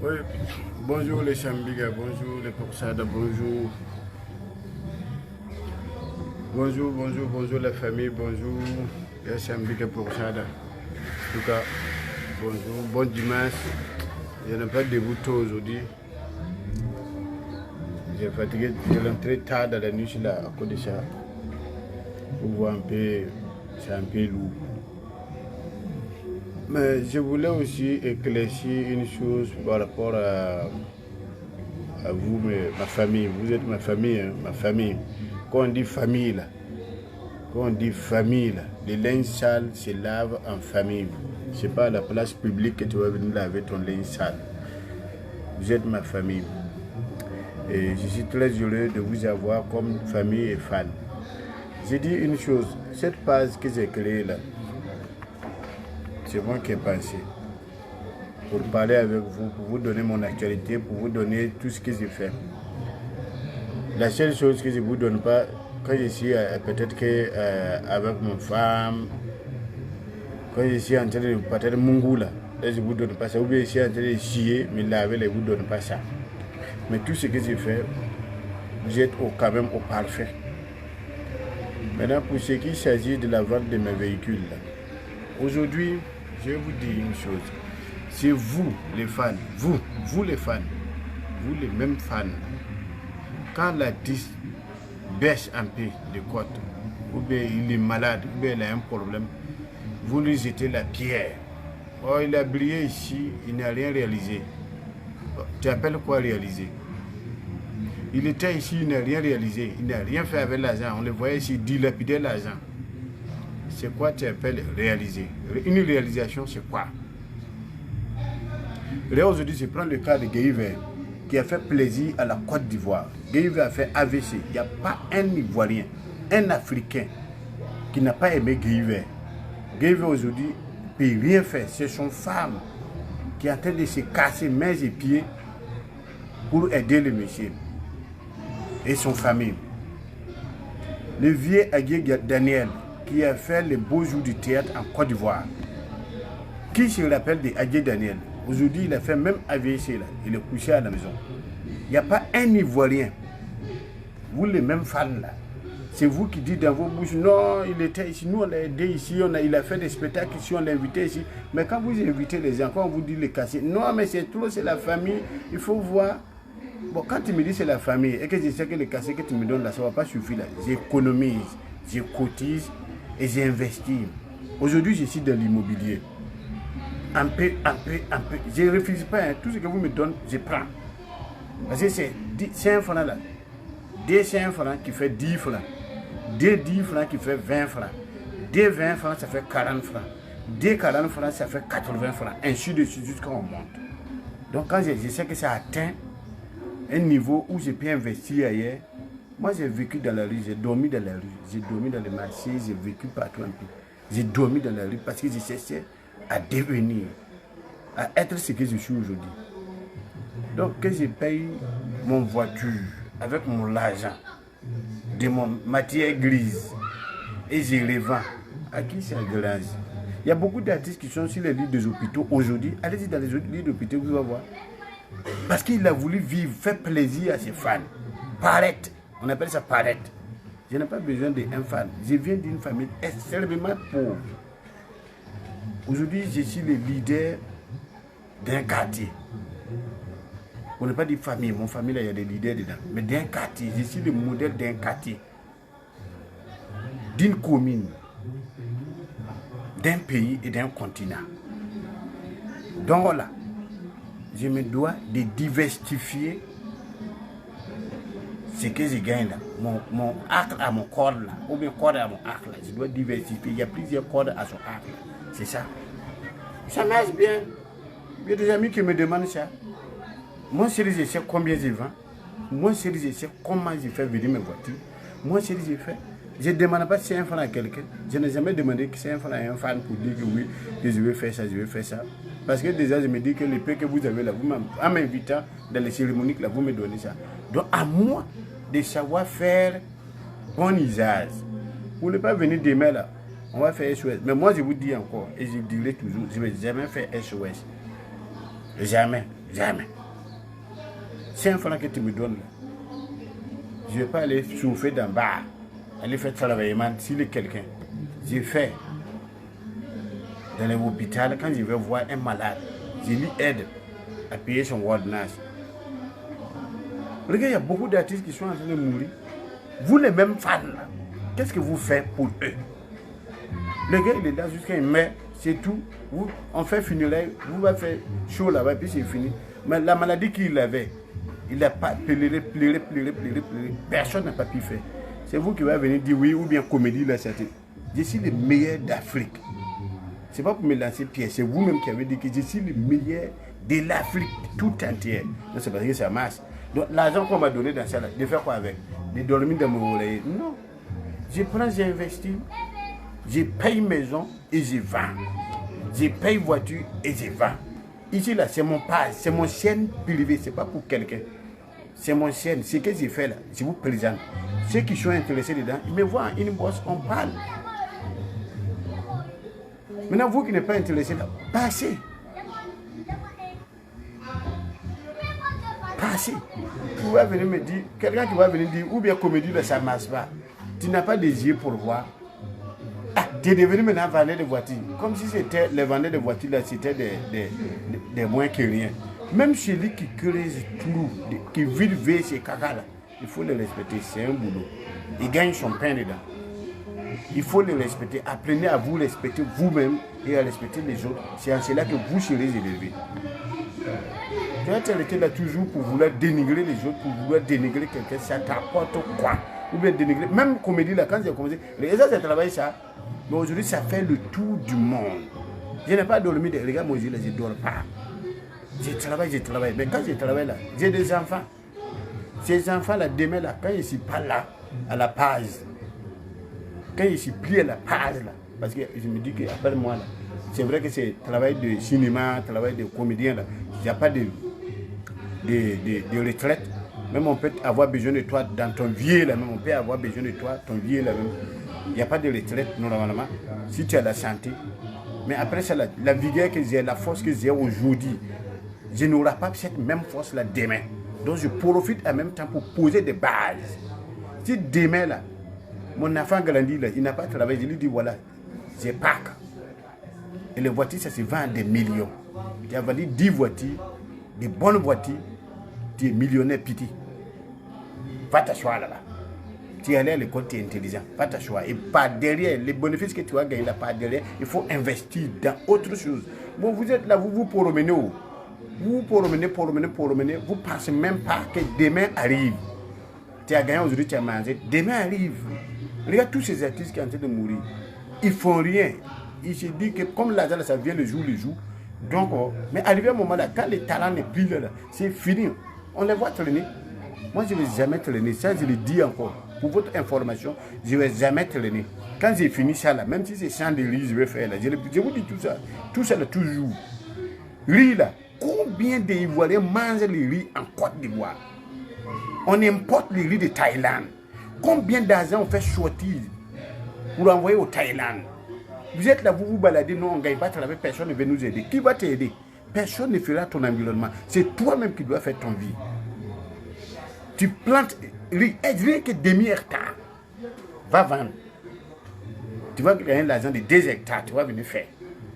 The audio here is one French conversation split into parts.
Oui, bonjour les Chambiga, bonjour les Poksada, bonjour. Bonjour la famille, bonjour les Chambiga Poksada. En tout cas, bonjour, bon dimanche. Je n'ai pas debout tôt aujourd'hui. J'ai fatigué, je rentré tard dans la nuit, je suis là à côté de ça. Pour voir un peu, c'est un peu lourd. Mais je voulais aussi éclaircir une chose par rapport à vous, ma famille. Vous êtes ma famille, hein, ma famille. Quand on dit famille, les linges sales se lavent en famille. Ce n'est pas à la place publique que tu vas venir laver ton linge sale. Vous êtes ma famille. Et je suis très heureux de vous avoir comme famille et fan. J'ai dit une chose, cette page que j'ai créée là, c'est moi qui ai pensé. Pour parler avec vous, pour vous donner mon actualité, pour vous donner tout ce que j'ai fait. La seule chose que je ne vous donne pas, quand je suis peut-être avec mon femme, quand je suis en train de peut-être Mungoula, là je ne vous donne pas ça. Ou bien je suis en train de chier, me laver, je ne vous donne pas ça. Mais tout ce que j'ai fait, vous êtes quand même au parfait. Maintenant, pour ce qui s'agit de la vente de mes véhicules, aujourd'hui, je vais vous dire une chose. C'est vous, les fans, vous les fans, vous les mêmes fans, quand l'artiste baisse un peu de côte, ou bien il est malade, ou bien il a un problème, vous lui jetez la pierre. Oh, il a brillé ici, il n'a rien réalisé. Tu appelles quoi réaliser? Il était ici, il n'a rien réalisé, il n'a rien fait avec l'argent. On le voyait ici dilapider l'argent. C'est quoi tu appelles réaliser? Une réalisation, c'est quoi? Là aujourd'hui, je prends le cas de Guéhiver, qui a fait plaisir à la Côte d'Ivoire. Guéhiver a fait AVC. Il n'y a pas un Ivoirien, un Africain qui n'a pas aimé Guéhiver. Guéhiver aujourd'hui ne peut rien faire. C'est son femme qui est en train de se casser mains et pieds pour aider le monsieur et son famille. Le vieux Agué Daniel, qui a fait les beaux jours du théâtre en Côte d'Ivoire. Qui se rappelle de Agué Daniel? Aujourd'hui, il a fait même AVC, là. Il est couché à la maison. Il n'y a pas un Ivoirien. Vous, les mêmes fans, là. C'est vous qui dites dans vos bouches, non, il était ici, nous on l'a aidé ici, il a fait des spectacles ici, on l'a invité ici. Mais quand vous invitez les gens, quand on vous dit les casser, non, mais c'est trop, c'est la famille, il faut voir. Bon, quand tu me dis c'est la famille, et que je sais que les cassés que tu me donnes là, ça ne va pas suffire là. J'économise, je cotise et j'investis. Aujourd'hui, je suis dans l'immobilier. Un peu. Je ne refuse pas, hein. Tout ce que vous me donnez, je prends. Parce que c'est un franc là. Des 5 francs qui fait 10 francs. Des 10 francs qui fait 20 francs. Des 20 francs, ça fait 40 francs. Des 40 francs, ça fait 80 francs. Ainsi de suite jusqu'à on monte. Donc quand je sais que ça atteint un niveau où je peux investir ailleurs, moi j'ai vécu dans la rue, j'ai dormi dans la rue, j'ai dormi dans les marchés, j'ai vécu partout un peu. J'ai dormi dans la rue parce que je cherchais à devenir, à être ce que je suis aujourd'hui. Donc que je paye mon voiture avec mon argent, de mon matière grise, et je revends, à qui ça dérange? Il y a beaucoup d'artistes qui sont sur les lits des hôpitaux aujourd'hui. Allez-y dans les lits d'hôpitaux, vous allez voir. Parce qu'il a voulu vivre, faire plaisir à ses fans. Paraître, on appelle ça paraître. Je n'ai pas besoin d'un fan. Je viens d'une famille extrêmement pauvre. Aujourd'hui, je suis le leader d'un quartier. On n'a pas dit famille, mon famille, là, il y a des leaders dedans. Mais d'un quartier, je suis le modèle d'un quartier. D'une commune, d'un pays et d'un continent. Donc voilà, je me dois de diversifier ce que je gagne là. Mon arc à mon corps là, ou bien corps à mon arc là. Je dois diversifier. Il y a plusieurs cordes à son arc là. C'est ça. Ça marche bien. Il y a des amis qui me demandent ça. Moi, chérie, je sais combien je vends. Moi, chérie, je sais comment je fais venir mes voitures. Moi, chérie, je ne demande pas 5 francs à quelqu'un. Je n'ai jamais demandé que 5 francs à un fan pour dire que oui, que je vais faire ça, je vais faire ça. Parce que déjà, je me dis que le peu que vous avez là, en m'invitant dans les cérémonies, là, vous me donnez ça. Donc, à moi de savoir faire bon usage. Vous ne pas venir demain là, on va faire SOS. Mais moi, je vous dis encore, et je dirai toujours, je ne vais jamais faire SOS. Jamais, jamais. 5 francs que tu me donnes là, je ne vais pas aller chauffer dans le bar, aller faire travailler s'il est quelqu'un. J'ai fait dans l'hôpital, quand je vais voir un malade, je lui aide à payer son ordonnance. Regarde, il y a beaucoup d'artistes qui sont en train de mourir. Vous les mêmes fans là, qu'est-ce que vous faites pour eux? Le gars il est là jusqu'à il meurt, c'est tout. On fait funérailles, vous va faire chaud là-bas, puis c'est fini. Mais la maladie qu'il avait, il n'a pas pleuré. Personne n'a pas pu faire. C'est vous qui va venir dire oui ou bien comédie là, c'est. Je suis le meilleur d'Afrique. C'est pas pour me lancer pied, c'est vous-même qui avez dit que je suis le meilleur de l'Afrique tout entière. Donc c'est parce que ça marche. Donc l'argent qu'on m'a donné dans ça, là, de faire quoi avec? De dormir dans mon oreiller? Non. Je prends, j'investis, je paye maison et je vends. Je paye voiture et je vends. Ici là, c'est mon page, c'est mon chaîne privée, c'est pas pour quelqu'un. C'est mon chaîne, ce que j'ai fait là, je vous présente. Ceux qui sont intéressés dedans, ils me voient en inbox, on parle. Maintenant, vous qui n'êtes pas intéressé là, passez. Passez. Vous allez venir me dire, quelqu'un qui va venir dire, ou bien comédie là, ça ne marche pas. Tu n'as pas des yeux pour voir. Ah, tu es devenu maintenant vendeur de voitures. Comme si c'était les vendeurs de voitures là, c'était des moins que rien. Même celui qui creuse tout, qui vide ces caca là, il faut le respecter, c'est un boulot. Il gagne son pain dedans. Il faut le respecter. Apprenez à vous respecter vous-même et à respecter les autres. C'est en cela que vous serez élevés. Tu vas t'arrêter là toujours pour vouloir dénigrer les autres, pour vouloir dénigrer quelqu'un, ça t'apporte quoi? Ou bien dénigrer, même comédie là, quand j'ai commencé, les gens, ça travaille ça. Mais aujourd'hui, ça fait le tour du monde. Je n'ai pas dormi, regarde moi, je ne dors pas. Je travaille. Mais quand je travaille là, j'ai des enfants. Ces enfants là, demain là, quand je ne suis pas là, à la page, quand je suis plié à la page là, parce que je me dis qu'après moi là, c'est vrai que c'est travail de cinéma, travail de comédien là, il n'y a pas de retraite. Même on peut avoir besoin de toi dans ton vieux là, même on peut avoir besoin de toi, ton vieux là même. Il n'y a pas de retraite normalement, si tu as la santé. Mais après ça, la vigueur que j'ai, la force que j'ai aujourd'hui, je n'aurai pas cette même force là demain. Donc je profite en même temps pour poser des bases. Si demain là, mon enfant grandit là, il n'a pas travaillé, je lui dis voilà, j'ai Pâques. Et les voitures, ça se vend des millions. Tu as vendu 10 voitures, des bonnes voitures, tu es millionnaire petit. Va t'asseoir là-bas. Tu es allé à l'école, tu es intelligent. Va t'asseoir. Et par derrière, les bénéfices que tu vas gagner là, par derrière, il faut investir dans autre chose. Bon, vous êtes là, vous vous promenez où? Vous promenez, vous ne pensez même pas que demain arrive. Tu as gagné aujourd'hui, tu as mangé. Demain arrive. Regarde tous ces artistes qui sont en train de mourir. Ils ne font rien. Ils se disent que comme l'argent, ça vient le jour. Donc, mais arrivé à un moment là, quand les talents n'est plus là, c'est fini. On les voit traîner. Moi, je ne vais jamais traîner. Ça, je le dis encore. Pour votre information, je ne vais jamais traîner. Quand j'ai fini ça là, même si c'est 100 de riz, je vais faire là. Je vous dis tout ça. Tout ça là, toujours. Riz là. Combien d'Ivoiriens mangent les riz en Côte d'Ivoire? On importe les riz de Thaïlande. Combien d'argent on fait sortir pour envoyer au Thaïlande? Vous êtes là, vous vous baladez, non, on ne gagne pas de travail, personne ne veut nous aider. Qui va t'aider? Personne ne fera ton environnement. C'est toi-même qui dois faire ton vie. Tu plantes riz, rien que demi-hectare. Va vendre. Tu vas gagner l'argent de 2 hectares, tu vas venir faire.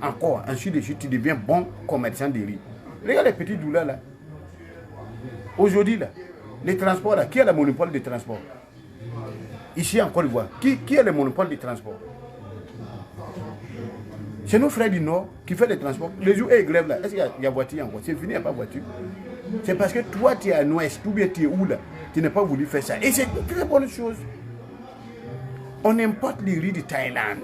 Encore, ensuite de suite, tu deviens bon commerçant de riz. Regarde les petits douleurs là. Aujourd'hui là, les transports là, qui a le monopole des transports? Ici en Côte d'Ivoire, qui a le monopole des transports? C'est nos frères du Nord qui font les transports. Les jours et grève là, est-ce qu'il y a voiture encore? C'est fini, il n'y a pas voiture. C'est parce que toi tu es à l'ouest, ou bien tu es où là? Tu n'as pas voulu faire ça. Et c'est une très bonne chose. On importe les riz de Thaïlande.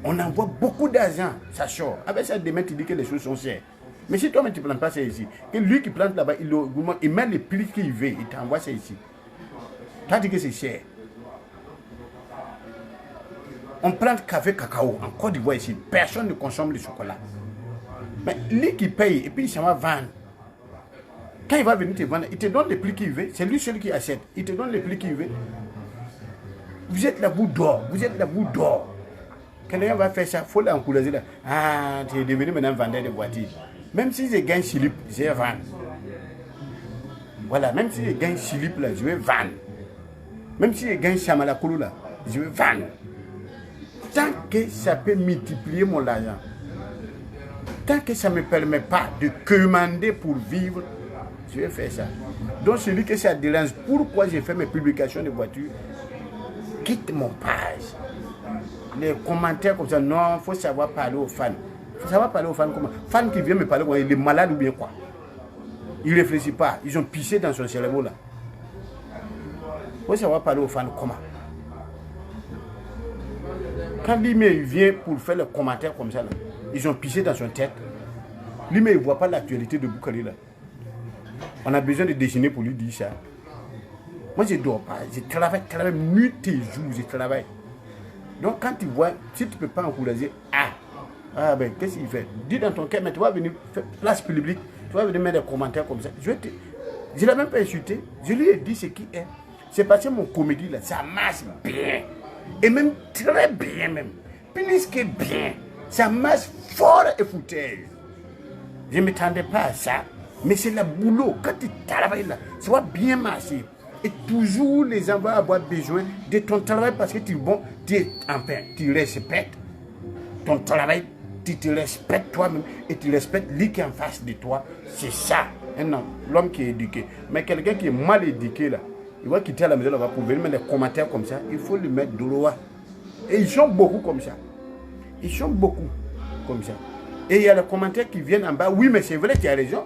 On envoie beaucoup d'argent, ça sort. Avec ça, demain tu dis que les choses sont chères. Mais si toi-même tu ne plantes pas ça ici, que lui qui plante là-bas, il met les prix qu'il veut, il t'envoie ça ici. Tu as dit que c'est cher. On plante café, cacao en Côte d'Ivoire ici. Personne ne consomme le chocolat. Mais lui qui paye et puis il s'en va vendre. Quand il va venir te vendre, il te donne les prix qu'il veut. C'est lui seul qui achète. Il te donne les prix qu'il veut. Vous êtes là, vous dort. Quelqu'un va faire ça, il faut l'encourager là. Ah, tu es devenu maintenant vendeur de voitures. Même si je gagne slip, je vais vendre. Voilà, même si je gagne slip là, je vais vendre. Même si je gagne Chamalakoulou là, je vais vendre. Tant que ça peut multiplier mon argent, tant que ça ne me permet pas de commander pour vivre, je vais faire ça. Donc celui que ça dérange, pourquoi j'ai fait mes publications de voitures, quitte mon page. Les commentaires comme ça, non, il faut savoir parler aux fans. Il faut savoir parler aux fans comment. Fan qui vient me parler, il est malade ou bien quoi. Il ne réfléchit pas, ils ont pissé dans son cerveau là. Il faut savoir parler aux fans comment. Quand lui-même vient pour faire le commentaire comme ça, là, ils ont pissé dans son tête. Lui-même il ne voit pas l'actualité de Boukari là. On a besoin de dessiner pour lui dire ça. Moi je ne dors pas, je travaille nuit et jour, je travaille. Donc quand tu vois, si tu ne peux pas encourager, ben qu'est-ce qu'il fait? Dis dans ton cœur, mais tu vas venir faire place publique, tu vas venir mettre des commentaires comme ça. Je ne l'ai même pas insulté, je lui ai dit ce qui est. C'est parce que mon comédie là, ça marche bien. Et même très bien même. Plus que bien. Ça marche fort et foutaise. Je ne m'attendais pas à ça. Mais c'est le boulot. Quand tu travailles là, ça va bien marcher. Et toujours les gens vont avoir besoin de ton travail parce que tu respectes ton travail, tu te respectes toi-même et tu respectes lui qui est en face de toi. C'est ça, l'homme qui est éduqué. Mais quelqu'un qui est mal éduqué là, il va quitter la maison là-bas pour venir mettre des commentaires comme ça, il faut lui mettre de l'eau. Et ils sont beaucoup comme ça. Ils sont beaucoup comme ça. Et il y a les commentaires qui viennent en bas. Oui, mais c'est vrai, tu as raison.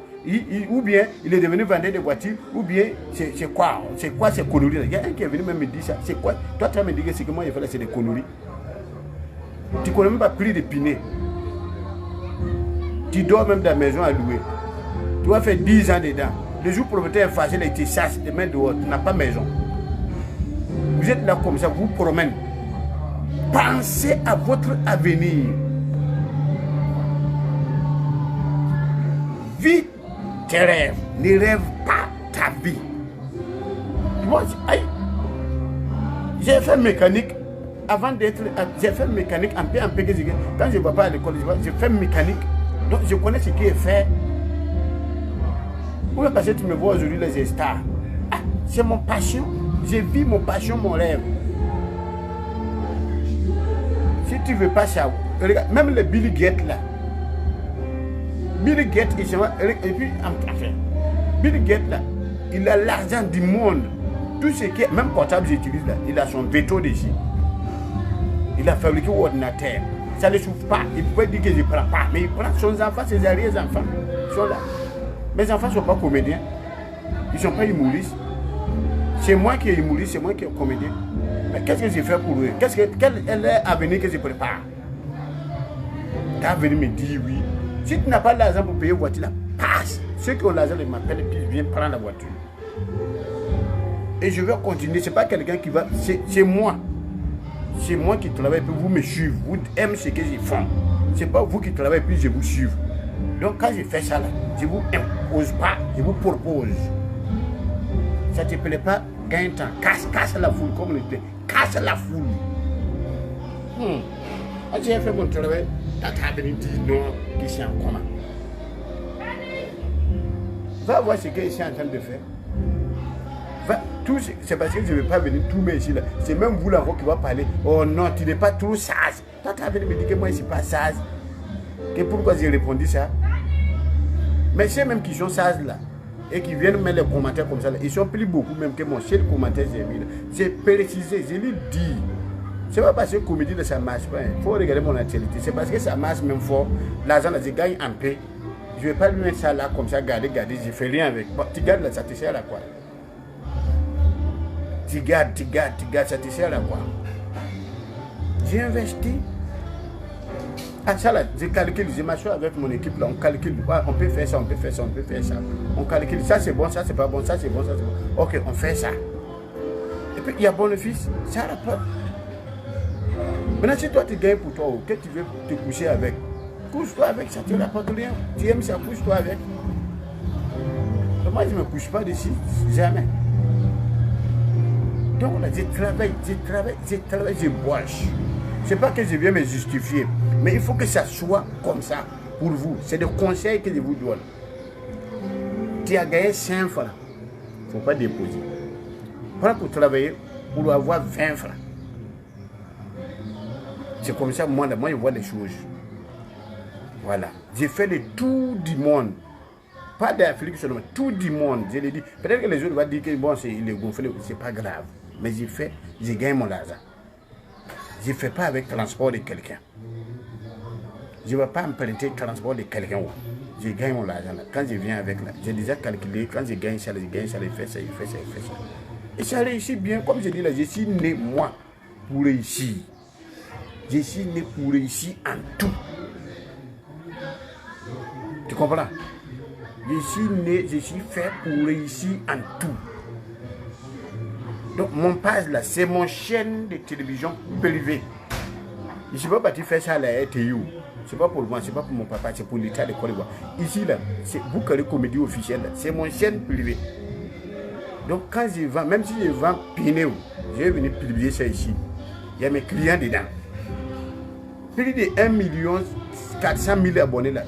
Ou bien il est devenu vendeur de voitures, ou bien c'est quoi ces conneries. Il y a un qui est venu même me dire ça. C'est quoi? Toi, tu vas me dire que ce que moi j'ai fait là, c'est des conneries. Tu ne connais même pas prix de pinés. Tu dors même dans la maison à louer. Tu vas faire 10 ans dedans. Le jour propriétaire est fâché, il te chasse, te met dehors, tu n'as pas maison. Vous êtes là comme ça, vous promenez. Pensez à votre avenir. Vis tes rêves. Ne rêve pas ta vie. Moi, j'ai fait mécanique avant d'être. J'ai fait mécanique en peu. Quand je ne vais pas à l'école, j'ai fait mécanique. Donc je connais ce qui est fait. Oui, parce que tu me vois aujourd'hui les stars. C'est mon passion. Je vis mon passion, mon rêve. Si tu ne veux pas ça, regarde, même le Billy Gates là. Billy Gates, et puis, enfin, Billy Gates là, il a l'argent du monde. Tout ce qui est, même portable j'utilise là, il a son veto dessus. Il a fabriqué l'ordinateur. Ça ne souffre pas. Il pouvait dire que je ne prends pas. Mais il prend son enfant, ses arrière-enfants. Ils sont là. Mes enfants ne sont pas comédiens. Ils ne sont pas humoristes. C'est moi qui est humoriste, c'est moi qui est comédien. Mais qu'est-ce que j'ai fait pour eux? Quel est l'avenir que je prépare? Tu as venu me dire oui. Si tu n'as pas l'argent pour payer la voiture, là, passe. Ceux qui ont l'argent, ils m'appellent et puis ils viennent prendre la voiture. Et je vais continuer. Ce n'est pas quelqu'un qui va... C'est moi. C'est moi qui travaille, puis vous me suivez. Vous aimez ce que je fais. Ce n'est pas vous qui travaillez, puis je vous suis. Donc quand je fais ça, là, je ne vous impose pas, je vous propose. Ça ne te plaît pas, gagne temps. Casse la foule, comme on dit. Casse la foule. J'ai fait mon travail. T'as venu dire non, que c'est en commun. Va voir ce que je suis en train de faire. C'est parce que je ne vais pas venir tout ici là. C'est même vous là qui va parler. Oh non, tu n'es pas trop sage. Toi, tu as venu me dire que moi je ne suis pas sage. Et pourquoi j'ai répondu ça? Mais ceux même qui sont sages là et qui viennent mettre les commentaires comme ça là, ils sont plus beaucoup même que mon seul commentaire j'ai mis là. J'ai précisé, je lui dis. C'est pas parce que comédie ça ne marche pas. Il faut regarder mon actualité. C'est parce que ça marche même fort. L'argent là, je gagne en paix. Je ne vais pas lui mettre ça là comme ça, garder. Je ne fais rien avec. Bon, tu gardes là, ça te sert à quoi? Tu gardes, ça te sert à quoi? J'ai investi. Ça là, je calcule, je m'assois avec mon équipe là, on calcule. On peut faire ça, on peut faire ça, on peut faire ça. On calcule, ça c'est bon, ça c'est pas bon, ça c'est bon, ça c'est bon. Ok, on fait ça. Et puis il y a bénéfice, ça rapporte. Maintenant, si toi tu gagnes pour toi, que tu veux te coucher avec, couche-toi avec, ça ne te rapporte rien. Tu aimes ça, couche-toi avec. Moi je ne me couche pas dessus, jamais. Donc là, je travaille, je bosse. C'est pas que je viens me justifier, mais il faut que ça soit comme ça. pour vous. C'est des conseils que je vous donne. Tu as gagné 5 francs. Il ne faut pas déposer. Prends pour travailler, pour avoir 20 francs. C'est comme ça, moi je vois les choses. Voilà. J'ai fait le tour du monde. Pas d'Afrique seulement, tout du monde. Je l'ai dit. Peut-être que les autres vont dire que bon, il est gonflé, c'est pas grave. Mais j'ai gagné mon argent. Je ne fais pas avec le transport de quelqu'un. Je ne vais pas emprunter le transport de quelqu'un. Je gagne mon argent. Quand je viens avec là, j'ai déjà calculé. Quand je gagne ça, il fait ça, il fait ça. Et ça réussit bien. Comme je dis là, je suis né, moi, pour réussir. Je suis né pour réussir en tout. Tu comprends? Je suis né, je suis fait pour réussir en tout. Donc mon page là, c'est mon chaîne de télévision privée. Je ne suis pas parti faire ça à la RTU. C'est pas pour moi, c'est pas pour mon papa, c'est pour l'État de Côte d'Ivoire. Ici là, c'est vous qui avez comédie officielle, c'est mon chaîne privée. Donc quand je vends, même si je vends Pinéo, je vais venir publier ça ici. Il y a mes clients dedans. Plus de 1 400 000 abonnés là.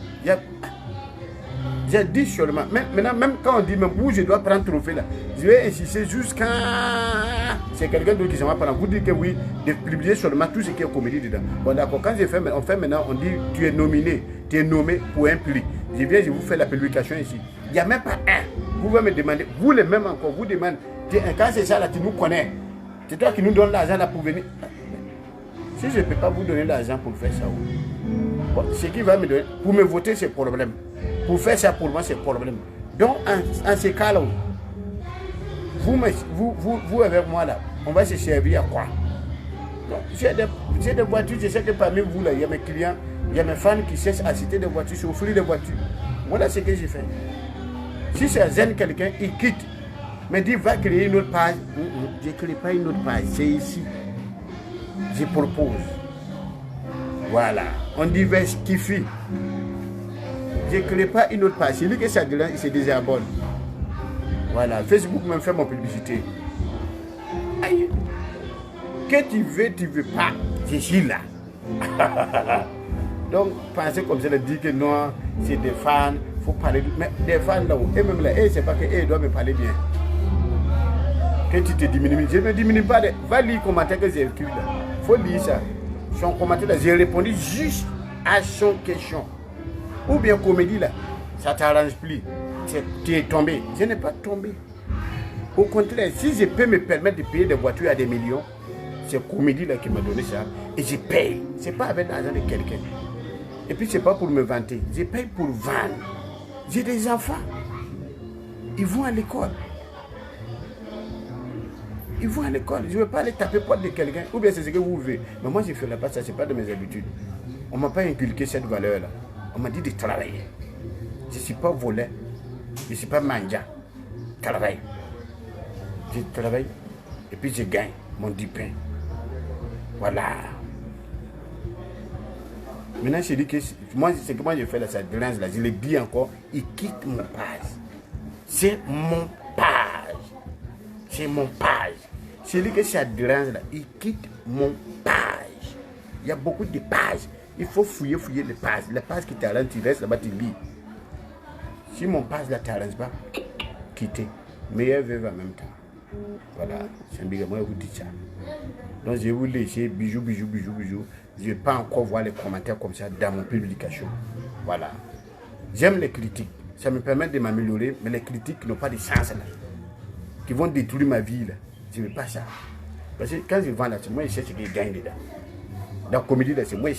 J'ai dit seulement, maintenant même quand on dit même où je dois prendre trophée là, je vais insister jusqu'à... C'est quelqu'un d'autre qui s'en va prendre. Vous dites que oui, de publier seulement tout ce qui est comédie dedans. Bon d'accord, quand on fait maintenant, on dit tu es nominé, tu es nommé pour un prix. Je viens, je vous fais la publication ici. Il n'y a même pas un. Vous pouvez me demander, vous les mêmes encore, vous demandez, quand c'est ça là, tu nous connais. C'est toi qui nous donnes l'argent là pour venir. Si je ne peux pas vous donner l'argent pour faire ça, bon, ce qui va me donner, pour me voter, c'est problème. Pour faire ça pour moi, c'est problème. Donc, en ce cas-là, vous avec moi là, on va se servir à quoi? J'ai des voitures, je sais que parmi vous là, il y a mes clients, il y a mes fans qui cherchent à citer des voitures, s'offrir des voitures. Voilà ce que j'ai fait. Si ça gêne quelqu'un, il quitte. Mais dit, va créer une autre page. Je ne crée pas une autre page, c'est ici. Je propose. Voilà. On diversifie. Je ne crée pas une autre page. Celui qui ça il se désabonne. Voilà. Facebook me fait mon publicité. Aïe. Que tu veux pas. Je suis là. Donc, penser comme ça, dire que non, c'est des fans, il faut parler. Mais des fans là-haut, et même là, c'est pas qu'ils doivent me parler bien. Que tu te diminues. Je ne me diminue pas. Va lire le commentaire que j'ai écrit là. Il faut lire ça. Son commentaire là, j'ai répondu juste à son question. Ou bien comédie là, ça t'arrange plus. Tu es tombé. Je n'ai pas tombé. Au contraire, si je peux me permettre de payer des voitures à des millions, c'est comédie là qui m'a donné ça. Et je paye. Ce n'est pas avec l'argent de quelqu'un. Et puis ce n'est pas pour me vanter. Je paye pour vendre. J'ai des enfants. Ils vont à l'école. Ils vont à l'école. Je ne veux pas aller taper porte de quelqu'un. Ou bien c'est ce que vous voulez. Mais moi, je ne ferai pas ça. Ce n'est pas de mes habitudes. On ne m'a pas inculqué cette valeur-là. On m'a dit de travailler. Je ne suis pas volé. Je ne suis pas mendiant. Travaille. Je travaille. Et puis je gagne mon 10 pain. Voilà. Maintenant, je dis que moi, ce que moi je fais là, ça dérange là. Je le dis encore. Il quitte mon page. C'est mon page. C'est mon page. Celui que ça dérange là, il quitte mon page. Il y a beaucoup de pages. Il faut fouiller les pages. Les pages qui t'arrangent, tu restes là-bas, tu lis. Si mon page là t'arrange pas, quittez. Meilleur veuve en même temps. Voilà. C'est un big moi vous dites ça. Donc je vais vous laisser bisous. Je ne vais pas encore voir les commentaires comme ça dans mon publication. Voilà. J'aime les critiques. Ça me permet de m'améliorer, mais les critiques n'ont pas de sens là. Qui vont détruire ma vie là. Je ne veux pas ça. Parce que quand je vends là, c'est moi qui cherche qui gagne dedans. Dans la comédie là, c'est moi